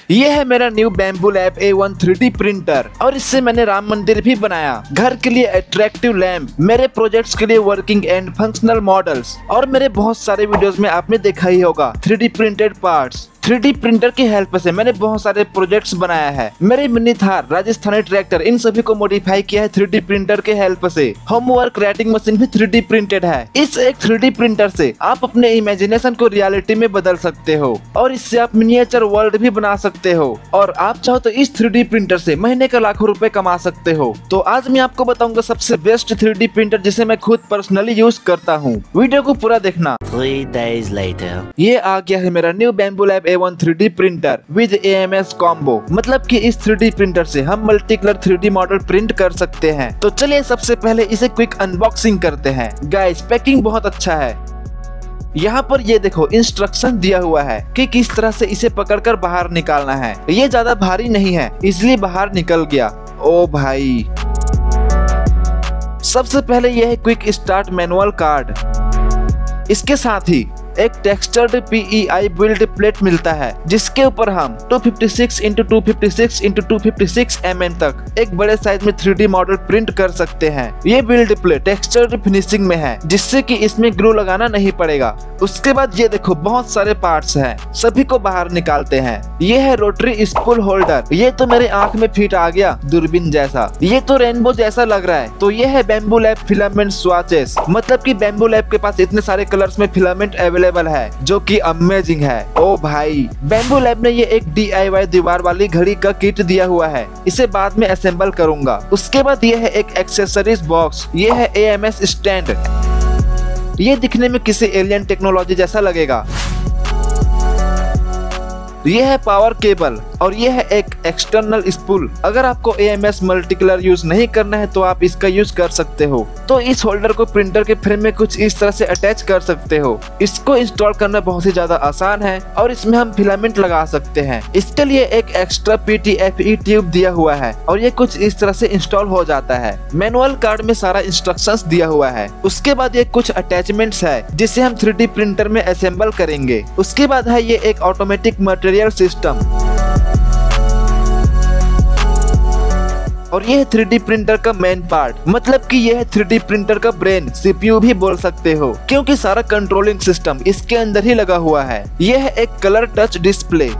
ये है मेरा new bamboo lab A1 3D printer और इससे मैंने राम मंदिर भी बनाया, घर के लिए अट्रैक्टिव लैम्प, मेरे प्रोजेक्ट्स के लिए वर्किंग एंड फंक्शनल मॉडल्स और मेरे बहुत सारे वीडियोस में आपने देखा ही होगा 3D printed parts. 3D printer की हेल्प से मैंने बहुत सारे प्रोजेक्ट्स बनाया है। मेरे मिनी थार, राजस्थानी ट्रैक्टर, इन सभी को मॉडिफाई किया है 3D प्रिंटर के हेल्प से। होमवर्क राइटिंग मशीन भी 3D प्रिंटेड है। इस एक 3D प्रिंटर से आप अपने इमेजिनेशन को रियलिटी में बदल सकते हो और इससे आप मिनिएचर वर्ल्ड भी बना सकते हो और आप चाहो तो इस 3D प्रिंटर से महीने का लाखों रुपए कमा सकते हो। तो आज मैं आपको बताऊंगा सबसे बेस्ट 3D प्रिंटर जिसे मैं खुद पर्सनली यूज करता हूँ। वीडियो को पूरा देखना। 3 days later. ये आ गया है मेरा new bamboo lab A1 3D printer with AMS combo. मतलब कि इस 3D प्रिंटर से हम multi colour 3D model print कर सकते हैं। तो चलिए सबसे पहले इसे क्विक अनबॉक्सिंग करते हैं। गाइस, पैकिंग बहुत अच्छा है। यहाँ पर ये देखो इंस्ट्रक्शन दिया हुआ है कि किस तरह से इसे पकड़कर बाहर निकालना है। ये ज्यादा भारी नहीं है इसलिए बाहर निकल गया। ओ भाई, सबसे पहले यह है क्विक स्टार्ट मैनुअल कार्ड। इसके साथ ही एक टेक्सचर्ड PEI बिल्ड प्लेट मिलता है जिसके ऊपर हम 256 x 256 x 256 mm तक एक बड़े साइज में 3D मॉडल प्रिंट कर सकते हैं। ये बिल्ड प्लेट टेक्सचर्ड फिनिशिंग में है जिससे कि इसमें ग्लू लगाना नहीं पड़ेगा। उसके बाद ये देखो बहुत सारे पार्ट्स हैं, सभी को बाहर निकालते हैं। ये है रोटरी स्पूल होल्डर। ये तो मेरे आंख में फिट आ गया, दूरबीन जैसा। ये तो रेनबो जैसा लग रहा है। तो ये है बैम्बू लैब फिलामेंट स्वाचेस। मतलब कि बैम्बू लैब के पास इतने सारे कलर्स में फिलामेंट अवेलेबल है जो कि अमेजिंग है। ओ भाई, बैम्बू लैब ने ये एक DIY दीवार वाली घड़ी का किट दिया हुआ है। इसे बाद में असेंबल करूंगा। उसके बाद ये है एक एक्सेसरीज बॉक्स। ये है AMS स्टैंड। ये दिखने में किसी एलियन टेक्नोलॉजी जैसा लगेगा। ये है पावर केबल और ये है एक एक्सटर्नल स्पूल। अगर आपको AMS मल्टी कलर यूज नहीं करना है तो आप इसका यूज कर सकते हो। तो इस होल्डर को प्रिंटर के फ्रेम में कुछ इस तरह से अटैच कर सकते हो। इसको इंस्टॉल करना बहुत ही ज्यादा आसान है और इसमें हम फिलामेंट लगा सकते हैं। इसके लिए एक एक्स्ट्रा PTFE ट्यूब दिया हुआ है और ये कुछ इस तरह से इंस्टॉल हो जाता है। मैनुअल कार्ड में सारा इंस्ट्रक्शंस दिया हुआ है। उसके बाद ये कुछ अटैचमेंट्स है जिसे हम 3D प्रिंटर में असेंबल करेंगे। उसके बाद है ये एक ऑटोमेटिक मटेरियल सिस्टम और ये है 3D प्रिंटर का मेन पार्ट। मतलब कि ये है 3D प्रिंटर का ब्रेन, CPU भी बोल सकते हो, क्योंकि सारा कंट्रोलिंग सिस्टम इसके अंदर ही लगा हुआ है। ये है एक कलर टच डिस्प्ले।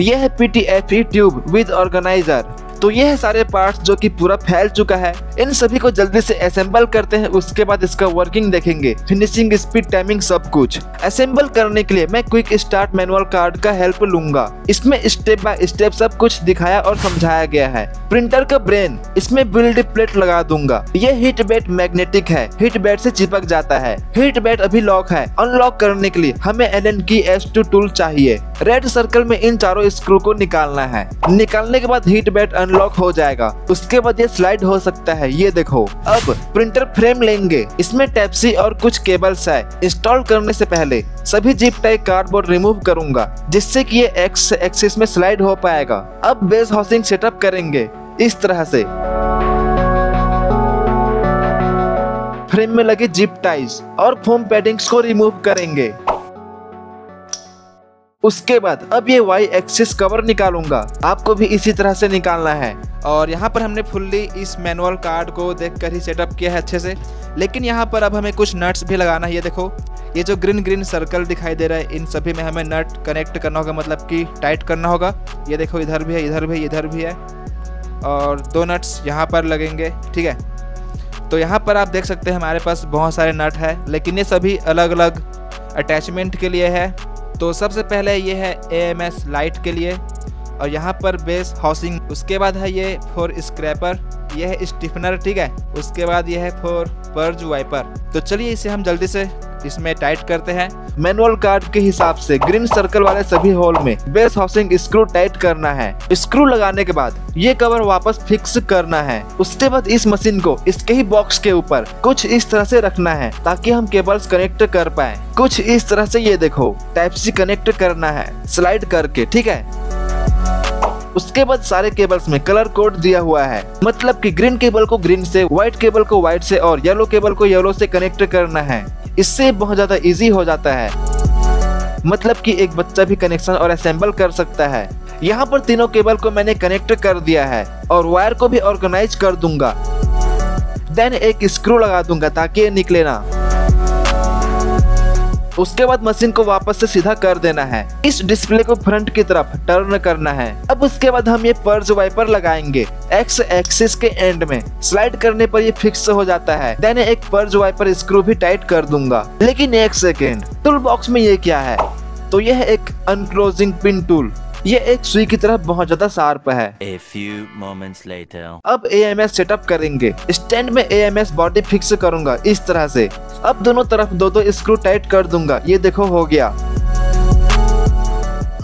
यह है PTFE ट्यूब विद ऑर्गेनाइजर। तो ये है सारे पार्ट्स जो कि पूरा फैल चुका है। इन सभी को जल्दी से असेंबल करते हैं। उसके बाद इसका वर्किंग देखेंगे, फिनिशिंग स्पीड, टाइमिंग, सब कुछ। असेंबल करने के लिए मैं क्विक स्टार्ट मैनुअल कार्ड का हेल्प लूंगा। इसमें स्टेप बाय स्टेप सब कुछ दिखाया और समझाया गया है। प्रिंटर का ब्रेन, इसमें बिल्ड प्लेट लगा दूंगा। ये हीट बेड मैग्नेटिक है, हीट बेड से चिपक जाता है। हीट बेड अभी लॉक है। अनलॉक करने के लिए हमें Allen की S2 टूल चाहिए। रेड सर्कल में इन चारों स्क्रू को निकालना है। निकालने के बाद हीट बेड अनलॉक हो जाएगा। उसके बाद ये स्लाइड हो सकता है। ये देखो, अब प्रिंटर फ्रेम लेंगे। इसमें टाइप C और कुछ केबल्स है। इंस्टॉल करने से पहले सभी जिप टाइप कार्डबोर्ड रिमूव करूंगा जिससे कि ये X एक्सिस में स्लाइड हो पाएगा। अब बेस हाउसिंग सेटअप करेंगे इस तरह से। फ्रेम में लगे जिप टाइज और फोम पैडिंग्स को रिमूव करेंगे। उसके बाद अब ये Y एक्सिस कवर निकालूंगा। आपको भी इसी तरह से निकालना है। और यहाँ पर हमने फुल्ली इस मैनुअल कार्ड को देखकर ही सेटअप किया है अच्छे से। लेकिन यहाँ पर अब हमें कुछ नट्स भी लगाना है। ये देखो, ये जो ग्रीन सर्कल दिखाई दे रहा है, इन सभी में हमें नट कनेक्ट करना होगा, मतलब कि टाइट करना होगा। ये देखो, इधर भी है, इधर भी, इधर भी है और 2 नट्स यहाँ पर लगेंगे। ठीक है, तो यहाँ पर आप देख सकते हैं हमारे पास बहुत सारे नट है, लेकिन ये सभी अलग अलग अटैचमेंट के लिए है। तो सबसे पहले ये है AMS लाइट के लिए और यहाँ पर बेस हाउसिंग। उसके बाद है ये फॉर स्क्रैपर, ये है स्टिफनर। ठीक है, उसके बाद ये है फॉर पर्ज वाइपर। तो चलिए इसे हम जल्दी से इसमें टाइट करते हैं। मैनुअल कार्ड के हिसाब से ग्रीन सर्कल वाले सभी होल में बेस हाउसिंग स्क्रू टाइट करना है। स्क्रू लगाने के बाद ये कवर वापस फिक्स करना है। उसके बाद इस मशीन को इसके ही बॉक्स के ऊपर कुछ इस तरह से रखना है ताकि हम केबल्स कनेक्ट कर पाए। कुछ इस तरह से ये देखो, टाइप C कनेक्ट करना है स्लाइड करके। ठीक है, उसके बाद सारे केबल्स में कलर कोड दिया हुआ है। मतलब कि ग्रीन केबल को ग्रीन से, व्हाइट केबल को व्हाइट से और येलो केबल को येलो से कनेक्ट करना है। इससे बहुत ज्यादा इजी हो जाता है। मतलब कि एक बच्चा भी कनेक्शन और असेंबल कर सकता है। यहाँ पर तीनों केबल को मैंने कनेक्ट कर दिया है और वायर को भी ऑर्गेनाइज कर दूंगा। देन एक स्क्रू लगा दूंगा ताकि ये निकले ना। उसके बाद मशीन को वापस से सीधा कर देना है। इस डिस्प्ले को फ्रंट की तरफ टर्न करना है। अब उसके बाद हम ये पर्ज वाइपर लगाएंगे एक्स एक्सिस के एंड में। स्लाइड करने पर ये फिक्स हो जाता है। देन एक पर्ज वाइपर स्क्रू भी टाइट कर दूंगा। लेकिन एक सेकेंड, टूल बॉक्स में ये क्या है? तो यह एक अनक्लोजिंग पिन टूल। ये एक सुई की तरह बहुत ज्यादा शार्प है। A few moments later. अब AMS सेटअप करेंगे। स्टैंड में AMS बॉडी फिक्स करूंगा इस तरह से। अब दोनों तरफ दो स्क्रू टाइट कर दूंगा। ये देखो हो गया।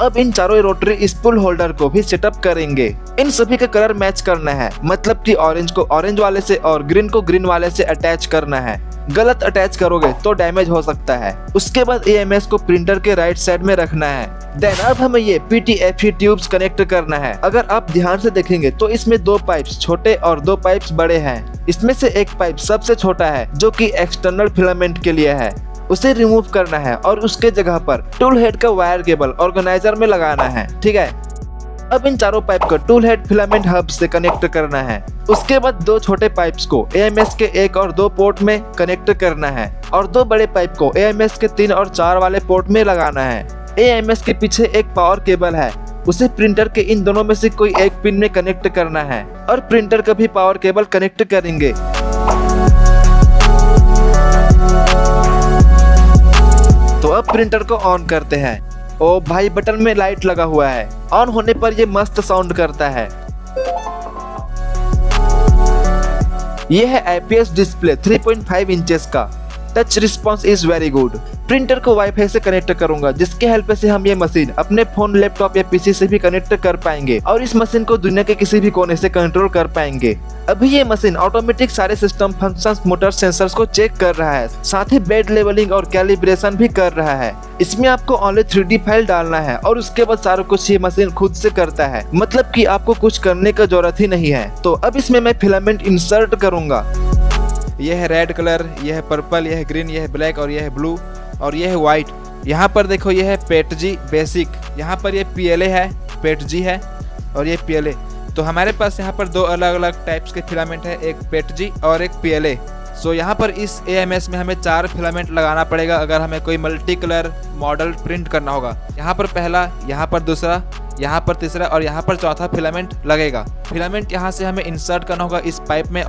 अब इन चारों रोटरी स्पूल होल्डर को भी सेटअप करेंगे। इन सभी का कलर मैच करना है, मतलब कि ऑरेंज को ऑरेंज वाले से और ग्रीन को ग्रीन वाले से अटैच करना है। गलत अटैच करोगे तो डैमेज हो सकता है। उसके बाद AMS को प्रिंटर के राइट साइड में रखना है। देन अब हमें ये PTFE ट्यूब्स कनेक्ट करना है। अगर आप ध्यान से देखेंगे तो इसमें 2 पाइप्स छोटे और 2 पाइप्स बड़े हैं। इसमें से एक पाइप सबसे छोटा है जो कि एक्सटर्नल फिलामेंट के लिए है। उसे रिमूव करना है और उसके जगह पर टूल हेड का वायर केबल ऑर्गेनाइजर में लगाना है। ठीक है। अब इन चारों पाइप को टूल हेड फिलामेंट हब से कनेक्ट करना है। उसके बाद 2 छोटे पाइप्स को AMS के 1 और 2 पोर्ट में कनेक्ट करना है और 2 बड़े पाइप को AMS के 3 और 4 वाले पोर्ट में लगाना है। AMS के पीछे एक पावर केबल है, उसे प्रिंटर के इन दोनों में से कोई एक पिन में कनेक्ट करना है और प्रिंटर का भी पावर केबल कनेक्ट करेंगे। तो अब प्रिंटर को ऑन करते हैं। ओ भाई, बटन में लाइट लगा हुआ है। ऑन होने पर ये मस्त साउंड करता है। यह है IPS डिस्प्ले 3.5 इंचेस का। Touch response is very good. Printer को वाईफाई से कनेक्ट करूंगा, जिसके हेल्प से हम ये मशीन अपने फोन, लैपटॉप या PC से भी कनेक्ट कर पाएंगे और इस मशीन को दुनिया के किसी भी कोने से कंट्रोल कर पाएंगे। अभी ये मशीन ऑटोमेटिक सारे सिस्टम फंक्शंस, मोटर, सेंसर्स को चेक कर रहा है, साथ ही बेड लेवलिंग और कैलिब्रेशन भी कर रहा है। इसमें आपको ओनली 3D फाइल डालना है और उसके बाद सारा कुछ ये मशीन खुद से करता है, मतलब कि आपको कुछ करने का जरूरत ही नहीं है। तो अब इसमें मैं फिलामेंट इंसर्ट करूंगा। यह है रेड कलर, यह है पर्पल, यह है ग्रीन, यह है ब्लैक और यह है ब्लू और यह है व्हाइट। यहाँ पर देखो यह है PETG बेसिक, यहाँ पर यह PLA है, PETG है और ये PLA। तो हमारे पास यहाँ पर 2 अलग अलग टाइप्स के फिलामेंट है, एक PETG और एक PLA। सो यहाँ पर इस AMS में हमें 4 फिलामेंट लगाना पड़ेगा अगर हमें कोई मल्टी कलर मॉडल प्रिंट करना होगा। यहाँ पर पहला, यहाँ पर दूसरा, यहाँ पर तीसरा और यहाँ पर चौथा फिलामेंट लगेगा। फिलामेंट यहाँ से हमें इंसर्ट करना होगा इस पाइप में।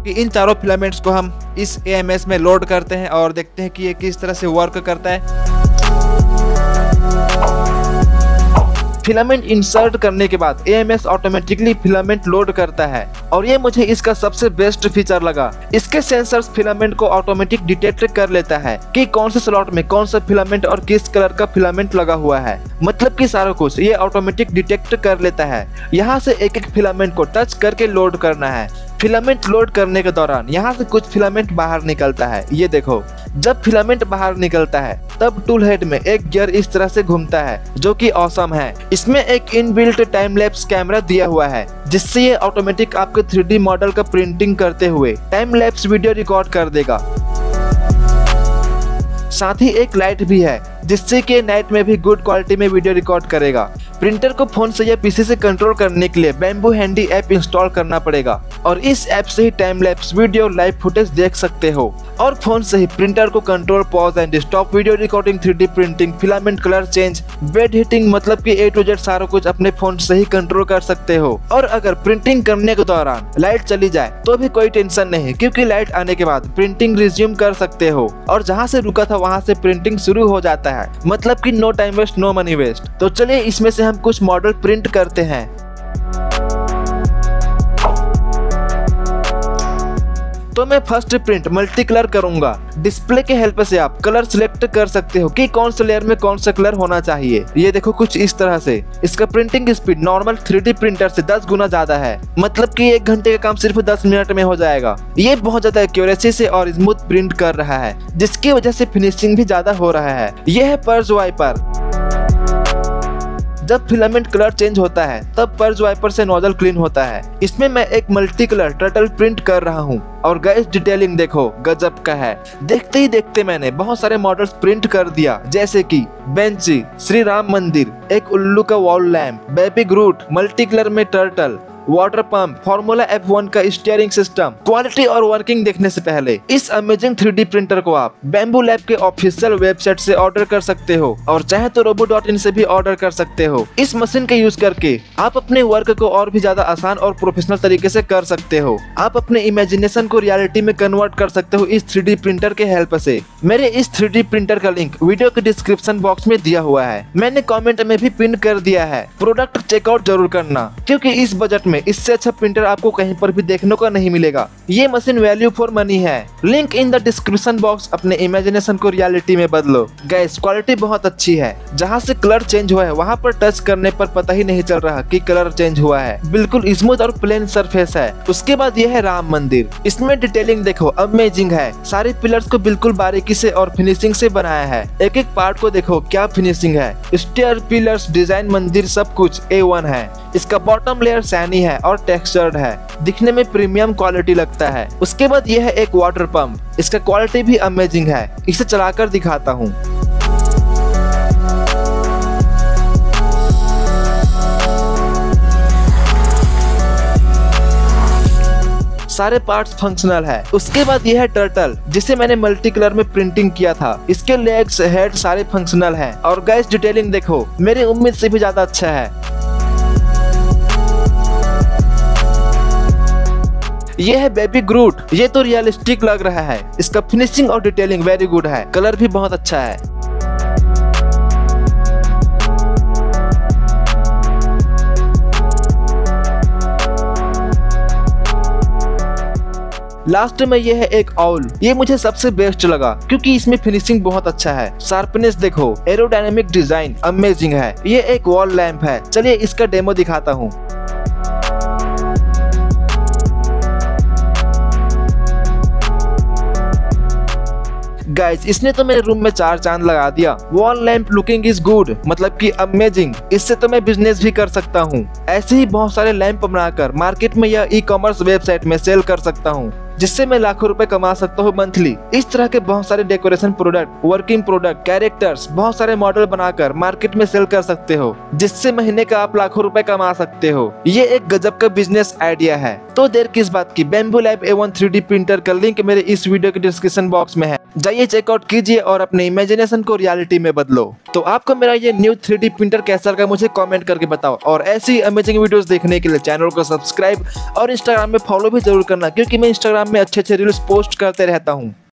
इन चारों फिलामेंट्स को हम इस AMS में लोड करते हैं और देखते हैं कि ये किस तरह से वर्क करता है। फिलामेंट इंसर्ट करने के बाद AMS ऑटोमेटिकली फिलामेंट लोड करता है और ये मुझे इसका सबसे बेस्ट फीचर लगा। इसके सेंसर्स फिलामेंट को ऑटोमेटिक डिटेक्ट कर लेता है कि कौन से स्लॉट में कौन सा फिलामेंट और किस कलर का फिलामेंट लगा हुआ है, मतलब कि सारा कुछ ये ऑटोमेटिक डिटेक्ट कर लेता है। यहाँ से एक एक फिलामेंट को टच करके लोड करना है। फिलामेंट लोड करने के दौरान यहाँ से कुछ फिलामेंट बाहर निकलता है। ये देखो, जब फिलामेंट बाहर निकलता है तब टूल हेड में एक गियर इस तरह से घूमता है, जो कि ऑसम है। इसमें एक इनबिल्ट टाइम लैप्स कैमरा दिया हुआ है, जिससे ये ऑटोमेटिक आपके 3D मॉडल का प्रिंटिंग करते हुए टाइम लैप्स वीडियो रिकॉर्ड कर देगा। साथ ही एक लाइट भी है, जिससे कि नाइट में भी गुड क्वालिटी में वीडियो रिकॉर्ड करेगा। प्रिंटर को फोन से या PC से कंट्रोल करने के लिए बैम्बू हैंडी ऐप इंस्टॉल करना पड़ेगा और इस ऐप से ही time lapse video, live footage देख सकते हो और फोन से ही प्रिंटर को control, pause and stop, video recording, 3D printing, filament colour change, bed heating, मतलब कि A to Z सारा कुछ अपने फोन से ही कंट्रोल कर सकते हो। और अगर प्रिंटिंग करने के दौरान लाइट चली जाए तो भी कोई टेंशन नहीं, क्योंकि लाइट आने के बाद प्रिंटिंग रिज्यूम कर सकते हो और जहाँ से रुका था वहाँ से प्रिंटिंग शुरू हो जाता है, मतलब कि no time waste, no money waste. तो चलिए इसमें से हम कुछ मॉडल प्रिंट करते हैं। तो मैं फर्स्ट प्रिंट मल्टी कलर करूंगा। डिस्प्ले के हेल्प से आप कलर सिलेक्ट कर सकते हो कि कौन से लेयर में कौन सा कलर होना चाहिए। ये देखो कुछ इस तरह से। इसका printing speed normal 3D printer से 10 गुना ज्यादा है, मतलब कि 1 घंटे का काम सिर्फ 10 मिनट में हो जाएगा। ये बहुत ज्यादा एक्यूरेसी से और स्मूथ प्रिंट कर रहा है, जिसकी वजह से फिनिशिंग भी ज्यादा हो रहा है। यह है पर्ज वाइपर। जब फिलामेंट कलर चेंज होता है तब पर्ज वाइपर से नोजल क्लीन होता है। इसमें मैं एक मल्टी कलर टर्टल प्रिंट कर रहा हूँ और गाइस डिटेलिंग देखो गजब का है। देखते ही देखते मैंने बहुत सारे मॉडल्स प्रिंट कर दिया, जैसे कि बेंची, श्री राम मंदिर, एक उल्लू का वॉल लैम्प, बेबी ग्रूट, मल्टी कलर में turtle, water pump, formula F1 का स्टीयरिंग सिस्टम। क्वालिटी और वर्किंग देखने से पहले इस अमेजिंग 3D प्रिंटर को आप बैम्बू लैब के ऑफिशियल वेबसाइट से ऑर्डर कर सकते हो और चाहे तो robo.in से भी ऑर्डर कर सकते हो। इस मशीन के यूज करके आप अपने वर्क को और भी ज्यादा आसान और प्रोफेशनल तरीके से कर सकते हो। आप अपने इमेजिनेशन को रियलिटी में कन्वर्ट कर सकते हो इस 3D प्रिंटर के हेल्प से। मेरे इस 3D प्रिंटर का लिंक वीडियो के डिस्क्रिप्शन बॉक्स में दिया हुआ है, मैंने कॉमेंट में भी पिन कर दिया है। प्रोडक्ट चेकआउट जरूर करना, क्योंकि इस बजट में इससे अच्छा प्रिंटर आपको कहीं पर भी देखने को नहीं मिलेगा। ये मशीन वैल्यू फॉर मनी है। Link in the description box. अपने इमेजिनेशन को रियलिटी में बदलो। गाइस क्वालिटी बहुत अच्छी है। जहाँ से कलर चेंज हुआ है वहाँ पर टच करने पर पता ही नहीं चल रहा कि कलर चेंज हुआ है। बिल्कुल स्मूथ और प्लेन सरफेस है। उसके बाद यह है राम मंदिर। इसमें डिटेलिंग देखो अमेजिंग है। सारे पिलर्स को बिल्कुल बारीकी से और फिनिशिंग से बनाया है। एक एक पार्ट को देखो क्या फिनिशिंग है। स्टेयर, पिलर्स, डिजाइन, मंदिर सब कुछ A1 है। इसका बॉटम लेयर सैनी है और टेक्सचर्ड है, दिखने में प्रीमियम क्वालिटी लगता है। उसके बाद यह है एक वाटर पंप। इसका क्वालिटी भी अमेजिंग है। इसे चलाकर दिखाता हूँ। सारे पार्ट्स फंक्शनल है। उसके बाद यह है टर्टल, जिसे मैंने मल्टी कलर में प्रिंटिंग किया था। इसके लेग्स, हेड सारे फंक्शनल है और गाइस डिटेलिंग देखो मेरी उम्मीद से भी ज्यादा अच्छा है। ये है बेबी ग्रूट। ये तो रियलिस्टिक लग रहा है। इसका फिनिशिंग और डिटेलिंग वेरी गुड है। कलर भी बहुत अच्छा है। लास्ट में ये है एक ऑल। ये मुझे सबसे बेस्ट लगा क्योंकि इसमें फिनिशिंग बहुत अच्छा है। शार्पनेस देखो, एरोडायनेमिक डिजाइन अमेजिंग है। ये एक वॉल लैंप है। चलिए इसका डेमो दिखाता हूँ। गाइस इसने तो मेरे रूम में 4 चांद लगा दिया। Wall lamp looking is good, मतलब कि अमेजिंग। इससे तो मैं बिजनेस भी कर सकता हूँ। ऐसे ही बहुत सारे लैंप बनाकर मार्केट में या ई-कॉमर्स वेबसाइट में सेल कर सकता हूँ, जिससे मैं लाखों रुपए कमा सकता हूँ मंथली। इस तरह के बहुत सारे decoration product, working product, characters, बहुत सारे मॉडल बनाकर मार्केट में सेल कर सकते हो, जिससे महीने का आप लाखों रुपए कमा सकते हो। ये एक गजब का बिजनेस आइडिया है। तो देर किस बात की, bamboo lab A1 3D printer का लिंक मेरे इस वीडियो के डिस्क्रिप्शन बॉक्स में है। जाइए चेकआउट कीजिए और अपने इमेजिनेशन को रियलिटी में बदलो। तो आपको मेरा ये न्यू 3D प्रिंटर कैसा लगा मुझे कमेंट करके बताओ। और ऐसी अमेजिंग वीडियोस देखने के लिए चैनल को सब्सक्राइब और इंस्टाग्राम में फॉलो भी जरूर करना, क्योंकि मैं इंस्टाग्राम में अच्छे अच्छे रील्स पोस्ट करते रहता हूँ।